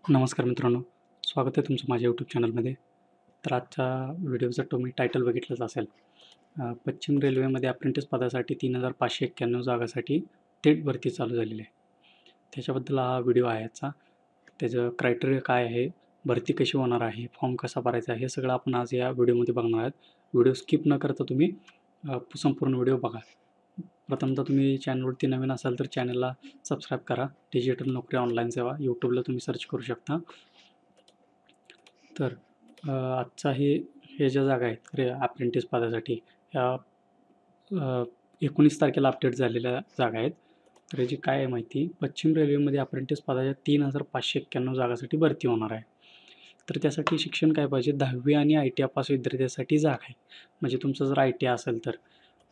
नमस्कार मित्रांनो, स्वागत आहे तुमचं माझ्या यूट्यूब चॅनलमध्ये. तर आजच्या व्हिडिओचा तुम्ही टायटल बघितलंच असेल. पश्चिम रेल्वेमध्ये अप्रेंटिस पदासाठी 3,591 जागासाठी थेट भरती चालू झालेली आहे. त्याच्याबद्दल हा व्हिडिओ आहे आजचा. त्याचं क्रायटेरिया काय आहे, भरती कशी होणार आहे, फॉर्म कसा भरायचा आहे, हे सगळं आपण आज या व्हिडिओमध्ये बघणार आहोत. व्हिडिओ स्किप न करता तुम्ही संपूर्ण व्हिडिओ बघा. प्रथमतः तुम्ही चॅनलवरती नवीन असाल तर चॅनलला सबस्क्राईब करा. डिजिटल नोकरी ऑनलाईन सेवा यूट्यूबला तुम्ही सर्च करू शकता. तर आजचा हे ज्या जागा आहेत अप्रेंटिस पदासाठी ह्या 19 तारखेला अपडेट झालेल्या जागा आहेत. तर याची काय आहे माहिती, पश्चिम रेल्वेमध्ये अप्रेंटिस पदाच्या 3,591 जागासाठी भरती होणार आहे. तर त्यासाठी शिक्षण काय पाहिजे, 10वी आणि ITI पास विद्यार्थ्यासाठी जागा आहे. म्हणजे तुमचं जर ITI असेल तर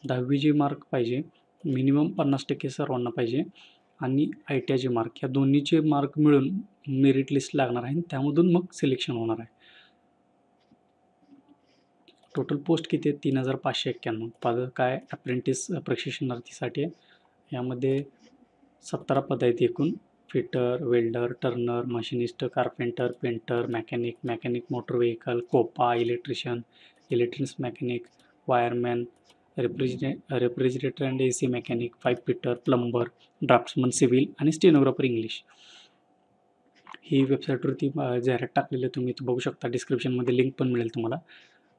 10वीचे मार्क पाहिजे, मिनिमम 50% सर्वांना पाहिजे आणि ITIचे मार्क, ह्या दोन्हीचे मार्क मिळून मेरिट लिस्ट लागणार आहे आणि त्यामधून मग सिलेक्शन होणार आहे. टोटल पोस्ट किती आहेत, 3,591 पदं काय अप्रेंटिस प्रशिक्षणार्थीसाठी आहे. यामध्ये 17 पदं आहेत एकूण. Fitter, welder, turner, machinist, carpenter, painter, mechanic motor vehicle, COPA, electricians mechanic, wireman, refrigerator and AC mechanic, pipe fitter, plumber, draughtsman civil आणि स्टेनोग्राफर इंग्लिश. ही वेबसाईटवरती जाहिरात टाकलेली आहे, तुम्ही इथं बघू शकता. डिस्क्रिप्शनमध्ये लिंक पण मिळेल तुम्हाला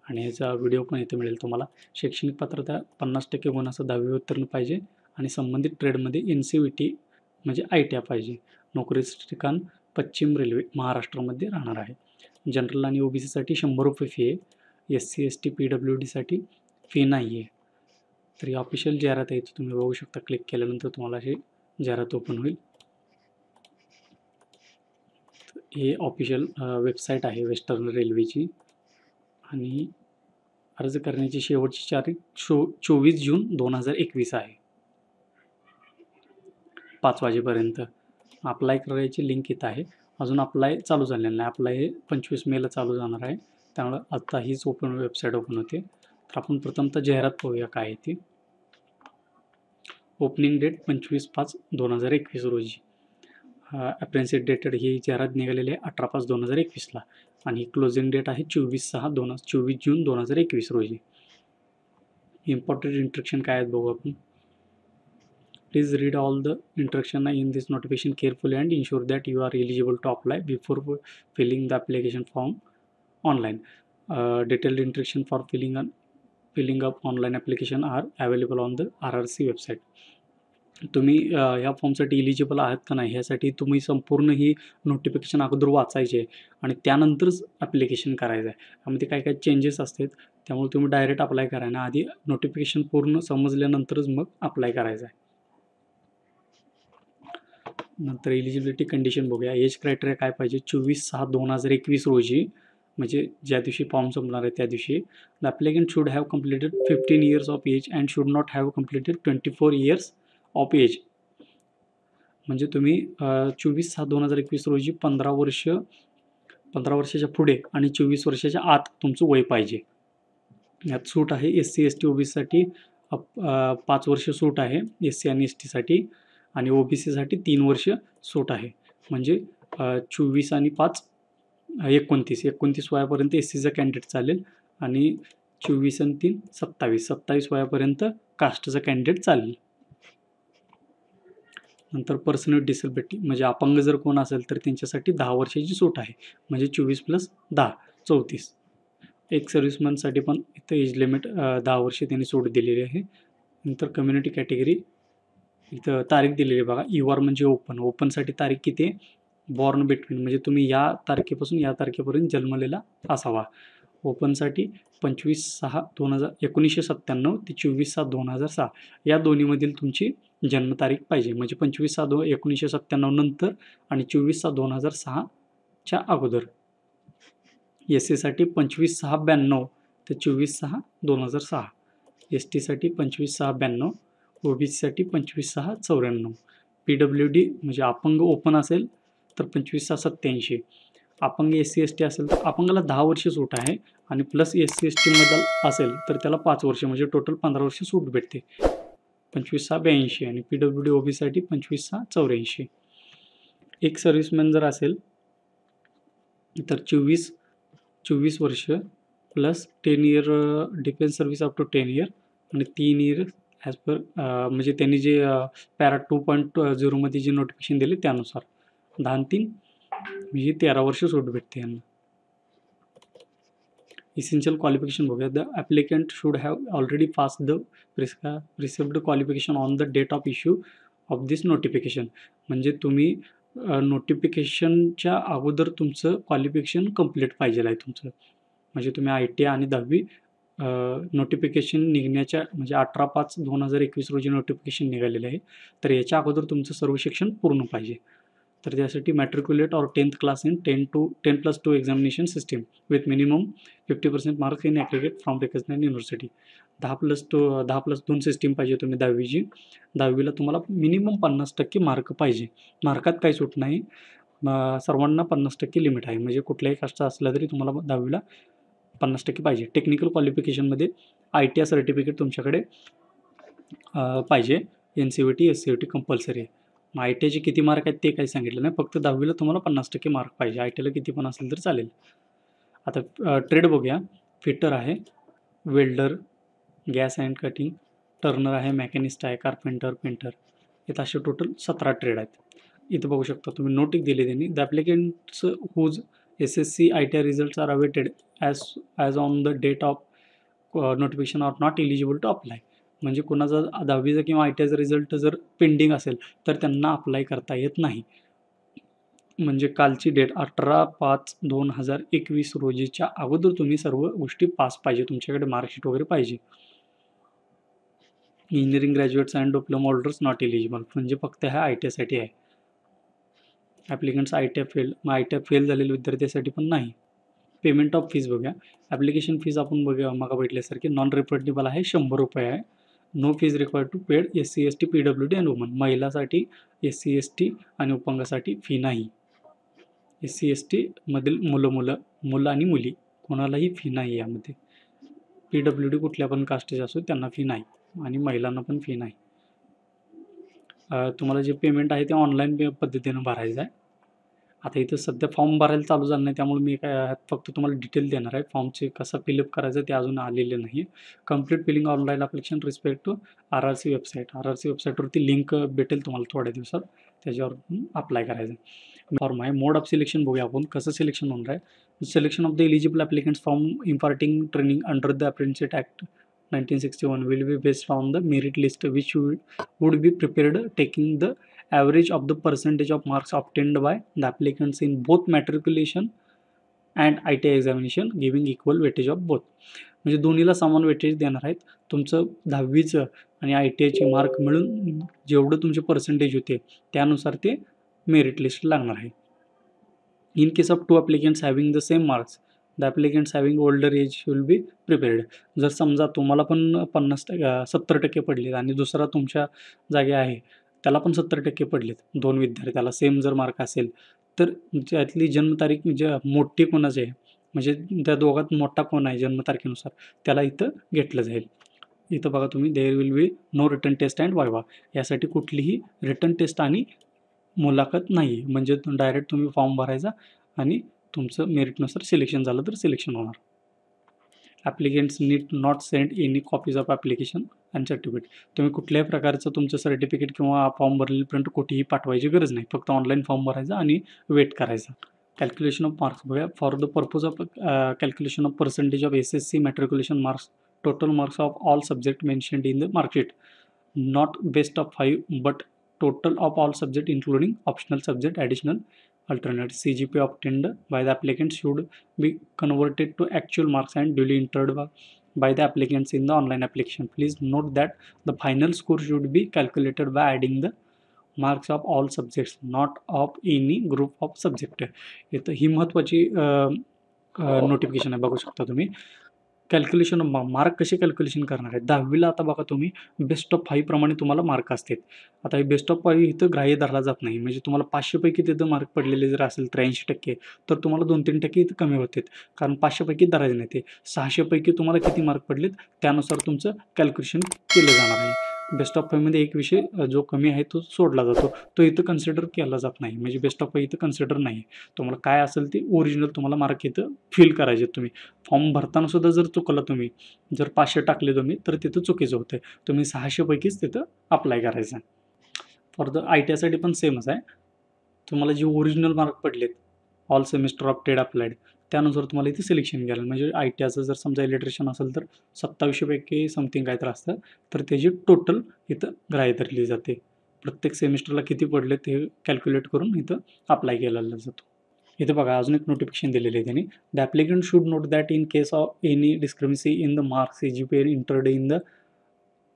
आणि ह्याचा व्हिडिओ पण इथे मिळेल तुम्हाला. शैक्षणिक पात्रता 50% गुणाचं 10वी उत्तीर्ण पाहिजे आणि संबंधित ट्रेडमध्ये NCVT म्हणजे ITI पाहिजे. नोकरीचं ठिकाण पश्चिम रेल्वे महाराष्ट्रामध्ये राहणार आहे. जनरल आणि OBCसाठी 100 रुपये फी आहे. SC ST PWDसाठी फी नाही आहे. तर ही ऑफिशियल जाहिरात आहे, तुम्ही बघू शकता. क्लिक केल्यानंतर तुम्हाला अशी जाहिरात ओपन होईल. हे ऑफिशियल वेबसाईट आहे वेस्टर्न रेल्वेची आणि अर्ज करण्याची शेवटची तारीख 24 जून 2021 आहे, 5 वाजेपर्यंत. अप्लाय करायची लिंक इथं आहे. अजून अप्लाय चालू झालेलं नाही. अप्लाय हे 25 मेला चालू जाणार आहे. त्यामुळं आता हीच वेबसाईट ओपन होते. तर आपण प्रथमतः जाहिरात पाहूया काय आहे ती. ओपनिंग डेट 25/5/2021 रोजी. अप्रेंटिस डेटेड ही जाहिरात निघालेली आहे 18/5/2021ला आणि क्लोजिंग डेट आहे 24 जून 2021 रोजी. इम्पॉर्टंट इंस्ट्रक्शन काय आहेत बघू आपण. Please read all the instruction in this notification carefully and ensure that you are eligible to apply before filling the application form online. Detailed instruction for filling up online application are available on the RRC website. तुम्ही ह्या फॉर्मसाठी eligible आहात का नाही ह्यासाठी तुम्ही संपूर्ण ही notification अगोदर वाचायचे आणि त्यानंतरच ॲप्लिकेशन करायचं आहे. त्यामध्ये काय काय चेंजेस असतात, त्यामुळे तुम्ही डायरेक्ट अप्लाय करा आणि आधी नोटिफिकेशन पूर्ण समजल्यानंतरच मग अप्लाय करायचं आहे. नंतर एलिजिबिलिटी कंडिशन बघूया. एज क्रायटेरिया काय पाहिजे, 24/6/2021 रोजी, म्हणजे ज्या दिवशी फॉर्म संपणार आहे त्या दिवशी. The applicant should have completed 15 years of age and should not have completed 24 years of age. म्हणजे तुम्ही 24/6/2021 रोजी 15 वर्षाच्या पुढे आणि 24 वर्षाच्या आत तुमचं वय पाहिजे. यात सूट आहे. SC ST OBCसाठी 5 वर्ष सूट आहे SC आणि STसाठी आणि OBCसाठी 3 वर्ष सूट आहे. म्हणजे 24 आणि 5 29 वयापर्यंत SCचा कॅन्डिडेट चालेल आणि 24 आणि 3 27 वयापर्यंत कास्टचा कॅन्डिडेट चालेल. नंतर पर्सन विथ डिसेबिलिटी म्हणजे अपंग जर कोण असेल तर त्यांच्यासाठी 10 वर्षाची सूट आहे. म्हणजे 24 + 10 34. एक सर्व्हिसमॅनसाठी पण इथं एज लिमिट 10 वर्ष त्यांनी सूट दिलेली आहे. नंतर कम्युनिटी कॅटेगरी इथं तारीख दिलेली आहे बघा. UR म्हणजे ओपनसाठी तारीख किती आहे, बॉर्न बिटवीन म्हणजे तुम्ही या तारखेपासून या तारखेपर्यंत जन्मलेला असावा. ओपनसाठी 1997 ते 24/7/2006 या दोन्हीमधील तुमची जन्मतारीख पाहिजे. म्हणजे 25/6/1997 नंतर आणि 24/7/2006च्या अगोदर. SCसाठी 25/6/92 ते 24/6/2006. STसाठी 25/6/92. OBCसाठी 25/6/94. PWD म्हणजे अपंग ओपन असेल तर 25/6/87. अपंग SC ST असेल तर अपंगाला 10 वर्ष सूट आहे आणि प्लस SC ST मध्ये असेल तर त्याला 5 वर्ष म्हणजे टोटल 15 वर्ष सूट भेटते. 25/6/82 आणि PWD OBCसाठी 25/6/84. एक सर्व्हिसमॅन जर असेल तर 24 वर्ष plus 10 year defence service up to 10 year आणि 3 इयर ॲज पर म्हणजे त्यांनी जे पॅरा 2.0मध्ये जे नोटिफिकेशन दिले त्यानुसार 10 आणि 3 म्हणजे 13 वर्ष सूट भेटते यांना. इसेन्शियल क्वालिफिकेशन बघूया. The applicant should have already pass the prescribed qualification on the date of issue of this notification. म्हणजे तुम्ही नोटिफिकेशनच्या अगोदर तुमचं क्वालिफिकेशन कंप्लीट पाहिजे आहे तुमचं. म्हणजे तुम्ही ITI आणि 10वी नोटिफिकेशन निघण्याच्या म्हणजे 18/5/2021 रोजी नोटिफिकेशन निघालेलं आहे. तर याच्या अगोदर तुमचं सर्व शिक्षण पूर्ण पाहिजे. तर त्यासाठी matriculate or 10th class in 10+2 examination system with minimum 50% marks in aggregate from recognised university. 10+2 system पाहिजे तुम्ही 10वीची. 10वीला तुम्हाला मिनिमम 50% मार्क पाहिजे. मार्कात काही सूट नाही. सर्वांना 50% लिमिट आहे. म्हणजे कुठल्याही कास्टचा असला तरी तुम्हाला 10वीला 50% पाहिजे. टेक्निकल क्वालिफिकेशनमध्ये ITI सर्टिफिकेट तुमच्याकडे पाहिजे. NCVT SCVT कंपल्सरी आहे. मग ITIचे किती मार्क आहेत ते काही सांगितलं नाही. फक्त 10वीला तुम्हाला 50% मार्क पाहिजे. ITIला किती पण असेल तर चालेल. आता ट्रेड बघूया. फिटर आहे, welder, gas and cutting, Turner आहे, मॅकॅनिस्ट आहे, कार्पेंटर, पेंटर. इथं असे टोटल 17 ट्रेड आहेत. इथं बघू शकता तुम्ही नोट एक दिली त्यांनी. The applicants whose SSC ITI results are awaited as on the date of notification are not eligible to apply. म्हणजे कोणाचा 10वीचा किंवा ITIचा रिझल्ट जर पेंडिंग असेल तर त्यांना अप्लाय करता येत नाही. म्हणजे कालची डेट 18/5/2021 रोजीच्या अगोदर तुम्ही सर्व गोष्टी पास पाहिजे. तुमच्याकडे मार्कशीट वगैरे पाहिजे. Engineering graduates and diploma holders not eligible. म्हणजे फक्त ह्या ITIसाठी आहे. Applicants ITI fail. मग ITI फेल झालेल्या विद्यार्थ्यासाठी पण नाही. पेमेंट ऑफ फीज बघूया. ॲप्लिकेशन फीज आपण बघूया मागं भेटल्यासारखी नॉन रिफंडेबल आहे, ₹100 आहे. No fees required to paid SC ST PWD and woman. महिलासाठी SC ST आणि अपंगासाठी फी नाही. SC ST मधील मुलं आणि मुली कोणालाही फी नाही यामध्ये. PWD कुठल्या पण कास्टचे असो त्यांना फी नाही आणि महिलांना पण फी नाही. तुम्हाला जे पेमेंट आहे ते ऑनलाईन पद्धतीनं भरायचं आहे. आता इथं सध्या फॉर्म भरायला चालू झालं नाही त्यामुळे मी काय फक्त तुम्हाला डिटेल देणार आहे. फॉर्मचे कसं फिलअप करायचं ते अजून आलेलं नाही आहे. Complete filling online application respect to RRC website. RRC वेबसाईटवरती लिंक भेटेल तुम्हाला थोड्या दिवसात. त्याच्यावर अप्लाय करायचं. फॉर्म आहे. मोड ऑफ सिलेक्शन बघूया आपण कसं सिलेक्शन होणार आहे. Selection of the eligible applicants from imparting training under the apprenticeship act 1961 will be based on the merit list which would be prepared taking the average of the percentage of marks obtained by the applicants in both matriculation and ITI examination giving equal weightage of both. म्हणजे दोन्हीला समान weightage देणार आहेत. तुमचं 10वीचं आणि ITIचे mark मिळून जेवढं तुमचे पर्सेंटेज होते त्यानुसार ते मेरिट लिस्ट लागणार आहे. In case of 2 applicants having the same marks, the applicants having older age will be prepared. जर समजा तुम्हाला पण 70% पडलेत आणि दुसरा तुमच्या जागी आहे त्याला पण 70% पडलेत, 2 विद्यार्थ्याला सेम जर मार्क असेल तर त्यातली जन्मतारीख मोठी कोणाची आहे म्हणजे त्या दोघात मोठा कोण आहे जन्मतारखेनुसार त्याला इथं घेतलं जाईल. इथं बघा तुम्ही there will be no written test and viva. यासाठी कुठलीही रिटन टेस्ट आणि मुलाखत नाही. म्हणजे डायरेक्ट तुम्ही फॉर्म भरायचा आणि तुमचं मेरिटनुसार सिलेक्शन झालं तर सिलेक्शन होणार. Applicants need not send any copies of application and certificate. तुम्ही कुठल्याही प्रकारचं तुमचं सर्टिफिकेट किंवा फॉर्म भरलेली प्रिंट कुठेही पाठवायची गरज नाही. फक्त ऑनलाईन फॉर्म भरायचा आणि वेट करायचा. कॅल्क्युलेशन ऑफ मार्क्स बघूया. For the purpose of calculation of percentage of SSC matriculation marks total marks of all subject mentioned in the marksheet not best of 5 but total of all subject including optional subject additional alternate. CGPA obtained by the applicants should be converted to actual marks and duly entered by the applicants in the online application. Please note that the final score should be calculated by adding the marks of all subjects not of any group of subject. इथं ही महत्त्वाची notification आहे बघू शकता तुम्ही. Calculation mark कसे calculation करणार आहे. 10वीला आता बघा तुम्ही बेस्ट ऑफ 5 प्रमाणे तुम्हाला मार्क असतात. आता हे बेस्ट ऑफ 5 इथं ग्राह्य धरला जात नाही. म्हणजे तुम्हाला 500 पैकी तिथं मार्क पडलेले जर असेल 83% तर तुम्हाला 2-3 टक्के इथं कमी होतात. कारण 500 पैकी धरायचे नाही. ते 600 पैकी तुम्हाला किती मार्क पडलेत त्यानुसार तुमचं कॅल्क्युलेशन केलं जाणार आहे. बेस्ट ऑफ 5मध्ये एक विषय जो कमी आहे तो सोडला जातो, तो इथं कन्सिडर केला जात नाही. म्हणजे बेस्ट ऑफ 5 इथं कन्सिडर नाही. तुम्हाला काय असेल ते ओरिजिनल तुम्हाला मार्क इथं फिल करायचे तुम्ही. फॉर्म भरताना सुद्धा जर चुकला तुम्ही, जर 500 टाकले तुम्ही, तर तिथं चुकीचं होतं. तुम्ही 600 पैकीच तिथं अप्लाय करायचं. फॉर द ITसाठी पण सेमच आहे. तुम्हाला जे ओरिजिनल मार्क पडलेत, all semester of trade applied, त्यानुसार तुम्हाला इथे सिलेक्शन घ्यायला. म्हणजे ITचं जर समजा इलेक्ट्रिशियन असेल तर 2700 पैकी समथिंग काहीतरी असतं, तर त्याची टोटल इथं ग्राह्य धरली जाते. प्रत्येक सेमिस्टरला किती पडले ते कॅल्क्युलेट करून इथं अप्लाय केला जातो. इथे बघा अजून एक नोटिफिकेशन दिलेलं आहे त्यांनी. The applicant should note that in case of any discrepancy in the marks CGPA entered in the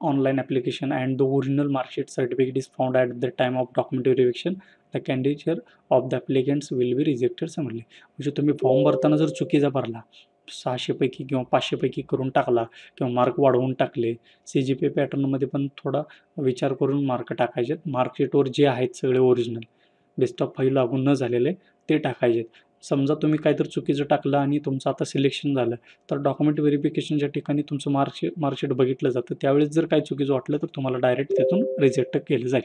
online application and the original mark sheet certificate is found at the time of document verification, the candidature of the applicants will be rejected summarily. म्हणजे तुम्ही form भरताना जर चुकीचा भरला, 600 पैकी किंवा 500 पैकी करून टाकला किंवा मार्क वाढवून टाकले, CGPA पॅटर्नमध्ये पण थोडा विचार करून मार्क टाकायचे. मार्कशीटवर जे आहेत सगळे ओरिजिनल, बेस्ट ऑफ 5 लागू न झालेले ते टाकायचे. समजा तुम्ही काहीतरी चुकीचं टाकलं आणि तुमचं आता सिलेक्शन झालं, तर डॉक्युमेंट व्हेरिफिकेशनच्या ठिकाणी तुमचं मार्कशीट बघितलं जातं. त्यावेळेस जर काही चुकीचं वाटलं तर तुम्हाला डायरेक्ट तिथून रिजेक्ट केलं जाईल.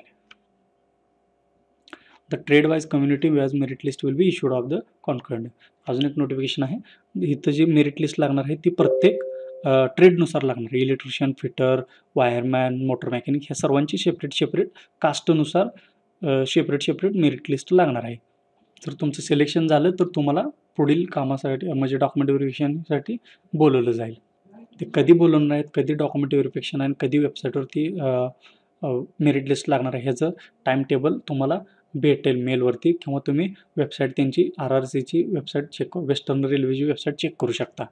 द ट्रेड वाईज कम्युनिटी व्याज merit list will be issued of the concurrent. अजून एक नोटिफिकेशन आहे. इथं जी मेरिट लिस्ट लागणार आहे ती प्रत्येक ट्रेडनुसार लागणार आहे. Electrician, fitter, wireman, motor mechanic ह्या सर्वांची सेपरेट कास्टनुसार सेपरेट मेरिट लिस्ट लागणार आहे. जर तुमचं सिलेक्शन झालं तर तुम्हाला पुढील कामासाठी म्हणजे डॉक्युमेंट व्हेरिफिकेशनसाठी बोलवलं जाईल. ते कधी बोलवणार आहेत, कधी डॉक्युमेंट व्हेरिफिकेशन आहे, कधी वेबसाईटवरती मेरिट लिस्ट लागणार आहे, ह्याचं टाईम टेबल तुम्हाला भेटेल मेलवरती, किंवा तुम्ही वेबसाईट त्यांची RRCची वेबसाईट चेक, वेस्टर्न रेल्वेची वेबसाईट चेक करू शकता.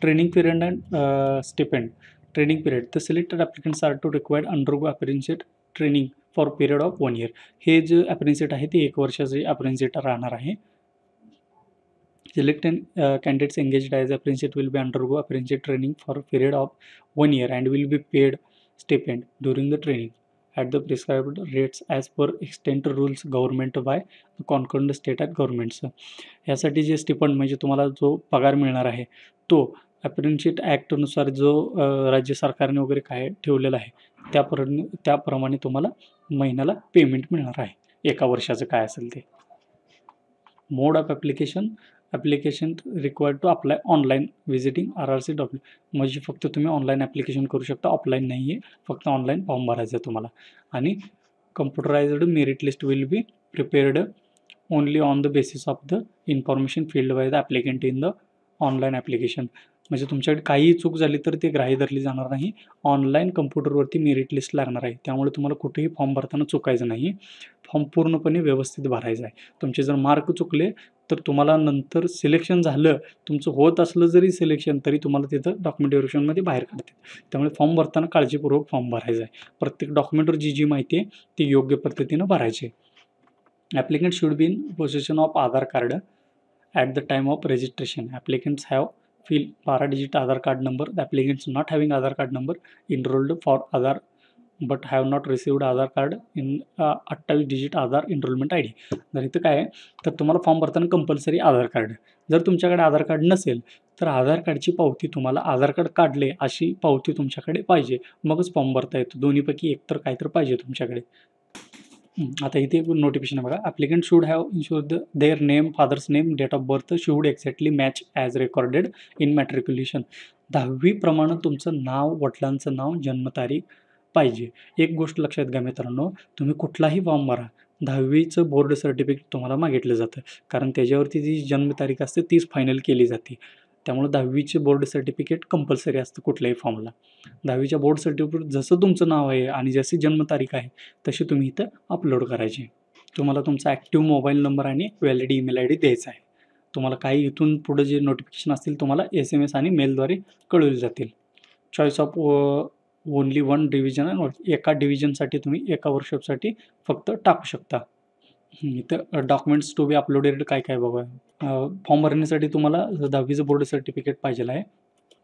Training period and stipend. Training period. The selected applicants are to required undergo apprenticeship training for period of 1 year. हे जे अप्रेंटिसशिप आहे ते 1 वर्षाचे अप्रेंटिसशिप राहणार आहे. Selected candidates engaged as apprenticeship will be undergo apprenticeship training for a period of 1 year and will be paid stipend during the training at the prescribed rates as per extent rules government by the concurrent state and governments. यासाठी जे स्टिपंड म्हणजे तुम्हाला जो पगार मिळणार आहे तो apprenticeship ॲक्टनुसार जो राज्य सरकारने वगैरे काय ठेवलेलं आहे त्याप्रमाणे तुम्हाला महिन्याला पेमेंट मिळणार आहे. 1 वर्षाचं काय असेल ते. Mode of application required to apply online visiting RRC. म्हणजे फक्त तुम्ही ऑनलाईन ॲप्लिकेशन करू शकता, ऑफलाईन नाही आहे. फक्त ऑनलाईन फॉर्म भरायचा आहे तुम्हाला. आणि computerised merit list will be prepared only on the basis of the information filled by the applicant in the online application. म्हणजे तुमच्याकडे काहीही चूक झाली तर ते ग्राह्य धरली जाणार नाही. ऑनलाईन कम्प्युटरवरती मेरिट लिस्ट लागणार आहे, त्यामुळे तुम्हाला कुठेही फॉर्म भरताना चुकायचं नाही. फॉर्म पूर्णपणे व्यवस्थित भरायचा आहे. तुमचे जर मार्क चुकले तर तुम्हाला नंतर सिलेक्शन झालं, तुमचं होत असलं जरी सिलेक्शन, तरी तुम्हाला तिथं डॉक्युमेंट व्हेरिफिकेशनमध्ये बाहेर काढते. त्यामुळे फॉर्म भरताना काळजीपूर्वक फॉर्म भरायचा आहे. प्रत्येक डॉक्युमेंटवर जी माहिती आहे ती योग्य पद्धतीनं भरायची. Applicant should be in possession of Aadhaar card at the time of registration. Applicants have fill 12 digit Aadhaar card number. The applicants not having Aadhaar card number enrolled for Aadhaar but have not received Aadhaar card in 28 digit Aadhaar enrollment ID. जर इथं काय आहे तर तुम्हाला form भरताना compulsory आधार card. जर तुमच्याकडे आधार card नसेल तर आधार कार्डची पावती, तुम्हाला आधार कार्ड काढले अशी पावती तुमच्याकडे पाहिजे, मगच फॉर्म भरता येतो. दोन्हीपैकी एक तर काय तर पाहिजे तुमच्याकडे. आता इथे एक नोटिफिकेशन आहे बघा. Applicant should have ensure their name, father's name, date of birth should exactly match as recorded in matriculation. 10वी प्रमाणे तुमचं नाव, वडिलांचं नाव, जन्मतारीख पाहिजे. एक गोष्ट लक्षात घ्या मित्रांनो, तुम्ही कुठलाही फॉर्म भरा, 10वीचं बोर्ड सर्टिफिकेट तुम्हाला मागितलं जातं, कारण त्याच्यावरती जी जन्मतारीख असते तीच फायनल केली जाते. त्यामुळे 10वीचे बोर्ड सर्टिफिकेट कंपल्सरी असतं कुठल्याही फॉर्मला. 10वीच्या बोर्ड सर्टिफिकेट जसं तुमचं नाव आहे आणि जशी जन्मतारीख आहे तशी तुम्ही इथं अपलोड करायची. तुम्हाला तुमचा ॲक्टिव्ह मोबाईल नंबर आणि व्हॅलिड ईमेल ID द्यायचा आहे. तुम्हाला काही इथून पुढे जे नोटिफिकेशन असतील तुम्हाला SMS आणि मेलद्वारे कळवले जातील. चॉईस ऑफ ओनली 1 डिव्हिजन आणि एका डिव्हिजनसाठी तुम्ही एका वर्कशॉपसाठी फक्त टाकू शकता. इथं डॉक्युमेंट्स टू बी अपलोडेड काय काय बघा. फॉर्म भरण्यासाठी तुम्हाला 10वीचं बोर्ड सर्टिफिकेट पाहिजे आहे,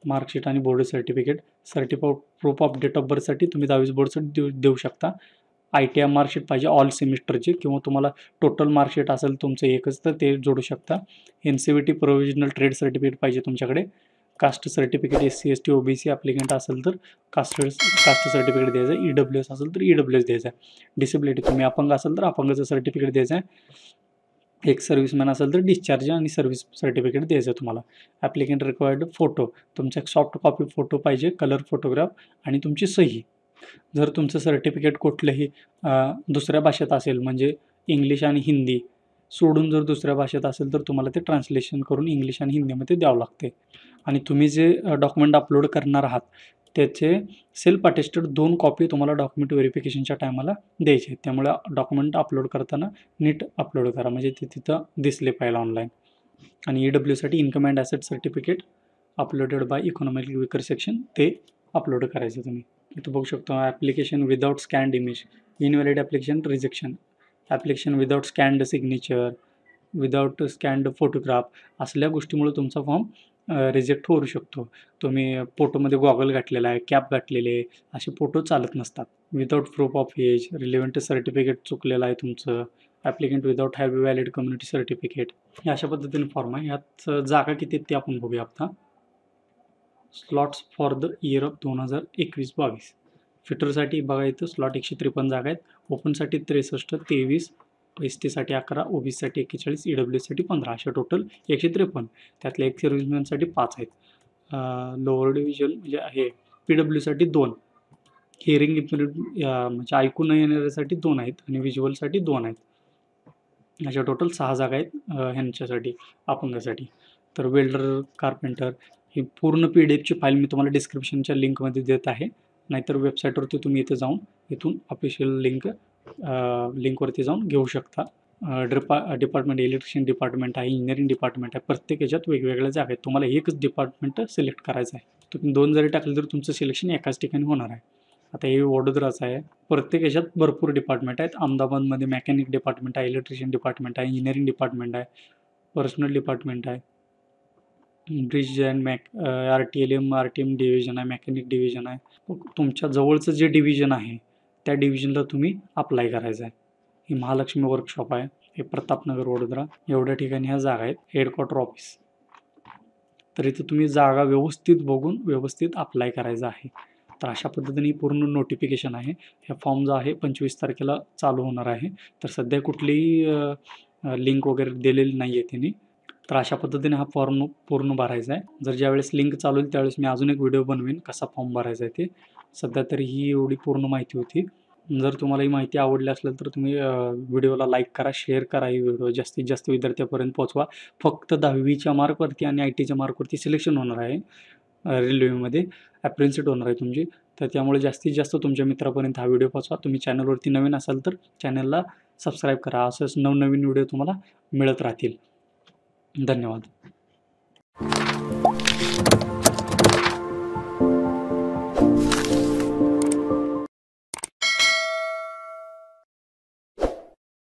मार्कशीट आणि board certificate. Proof of date of बर्थसाठी तुम्ही 10वीचं बोर्ड सर्टिफिकेट देऊ शकता. ITI मार्कशीट पाहिजे ऑल सेमिस्टरचे, किंवा तुम्हाला टोटल मार्कशीट असेल तुमचं एकच तर ते जोडू शकता. NCVT प्रोव्हिजनल ट्रेड सर्टिफिकेट पाहिजे तुमच्याकडे. Caste certificate SC ST OBC applicant असेल तर कास्ट सर्टिफिकेट द्यायचं आहे. EWS असेल तर EWS द्यायचं आहे. डिसेबिलिटी तुम्ही अपंग असाल तर अपंगाचं सर्टिफिकेट द्यायचं आहे. एक सर्व्हिसमॅन असेल तर डिस्चार्ज आणि सर्व्हिस सर्टिफिकेट द्यायचं आहे तुम्हाला. ॲप्लिकंट रिक्वायर्ड फोटो, तुमचा एक सॉफ्ट कॉपी फोटो पाहिजे, कलर फोटोग्राफ आणि तुमची सही. जर तुमचं सर्टिफिकेट कुठलंही दुसऱ्या भाषेत असेल, म्हणजे इंग्लिश आणि हिंदी सोडून जर दुसऱ्या भाषेत असेल तर तुम्हाला ते ट्रान्सलेशन करून इंग्लिश आणि हिंदीमध्ये द्यावं लागते. आणि तुम्ही जे डॉक्युमेंट अपलोड करणार आहात त्याचे सेल्फ अटेस्टेड 2 कॉपी तुम्हाला डॉक्युमेंट व्हेरिफिकेशनच्या टायमाला द्यायचे. त्यामुळे डॉक्युमेंट अपलोड करताना नीट अपलोड करा, म्हणजे ते तिथं दिसले पाहिजे ऑनलाईन. आणि EWसाठी income and asset certificate uploaded by economically weaker section ते अपलोड करायचं तुम्ही. इथं बघू शकतो application without scanned image, invalid application rejection, application without scanned signature, without scanned photograph, असल्या गोष्टीमुळे तुमचा फॉर्म रिजेक्ट होऊ शकतो. तुम्ही फोटोमध्ये गॉगल घातलेला आहे, कॅप घातलेले आहे, असे फोटो चालत नसतात. Without proof of age, relevant certificate चुकलेलं आहे तुमचं, applicant without have valid community certificate, हे अशा पद्धतीने फॉर्म आहे. यात जागा किती आहेत ते आपण बघूया आता. Slots for the year of 2021-22. फिटरसाठी बघायचं स्लॉट 153 जागा आहेत. ओपनसाठी 63, 23, STसाठी 11, OBCसाठी 41, EWSसाठी 15, अशा टोटल 153. त्यातल्या एक सर्व्हिसमॅनसाठी 5 आहेत. लोअर डिव्हिजन म्हणजे आहे PWसाठी 2, हिअरिंग इम्पेअर्ड म्हणजे ऐकू न येणाऱ्यासाठी 2 आहेत आणि व्हिज्युअलसाठी 2 आहेत. अशा टोटल 6 जागा आहेत ह्यांच्यासाठी, अपंगासाठी. तर वेल्डर, कार्पेंटर, ही पूर्ण PDFची फाईल मी तुम्हाला डिस्क्रिप्शनच्या लिंकमध्ये देत आहे. नाहीतर वेबसाईटवरती तुम्ही इथे जाऊन इथून ऑफिशियल लिंकवरती जाऊन घेऊ शकता. डिपार्टमेंट इलेक्ट्रिशियन डिपार्टमेंट आहे, इंजिनिअरिंग डिपार्टमेंट आहे, प्रत्येक ह्याच्यात वेगवेगळ्या जागा आहेत. तुम्हाला एकच डिपार्टमेंट सिलेक्ट करायचं आहे. तुम्ही 2 जरी टाकले तर तुमचं सिलेक्शन एकाच ठिकाणी होणार आहे. आता हे वडोदराचं आहे. प्रत्येक ह्याच्यात भरपूर डिपार्टमेंट आहेत. अहमदाबादमध्ये मेकॅनिक डिपार्टमेंट आहे, इलेक्ट्रिशियन डिपार्टमेंट आहे, इंजिनिअरिंग डिपार्टमेंट आहे, पर्सनल डिपार्टमेंट आहे, ब्रिज अँड RTLM डिव्हिजन आहे, मेकॅनिक डिव्हिजन आहे. तुमच्या जवळचं जे डिव्हिजन आहे त्या डिव्हिजनला तुम्ही अप्लाय करायचं आहे. ही महालक्ष्मी वर्कशॉप आहे, हे प्रतापनगर वडोदरा, एवढ्या ठिकाणी ह्या जागा आहेत. Headquarter office. तर इथं तुम्ही जागा व्यवस्थित बघून व्यवस्थित अप्लाय करायचं आहे. तर अशा पद्धतीने पूर्ण नोटिफिकेशन आहे. हे फॉर्म जो आहे 25 तारखेला चालू होणार आहे. तर सध्या कुठलीही लिंक वगैरे दिलेली नाही आहे त्यांनी. तर अशा पद्धतीने हा फॉर्म पूर्ण भरायचा आहे. जर ज्यावेळेस लिंक चालू होईल त्यावेळेस मी अजून एक व्हिडिओ बनवेन कसा फॉर्म भरायचा आहे ते. सध्या तरी ही एवढी पूर्ण माहिती होती. जर तुम्हाला ही माहिती आवडली असेल तर तुम्ही व्हिडिओला लाईक करा, शेअर करा. ही व्हिडिओ जास्तीत जास्त विद्यार्थ्यापर्यंत पोहोचवा. फक्त 10वीच्या मार्कवरती आणि ITच्या मार्कवरती सिलेक्शन होणार आहे. रेल्वेमध्ये ॲप्रेन्सिट होणार आहे तुमची. तर त्यामुळे जास्तीत जास्त तुमच्या मित्रापर्यंत हा व्हिडिओ पोहोचवा. तुम्ही चॅनलवरती नवीन असाल तर चॅनलला सबस्क्राईब करा. असंच नवनवीन व्हिडिओ तुम्हाला मिळत राहतील. धन्यवाद.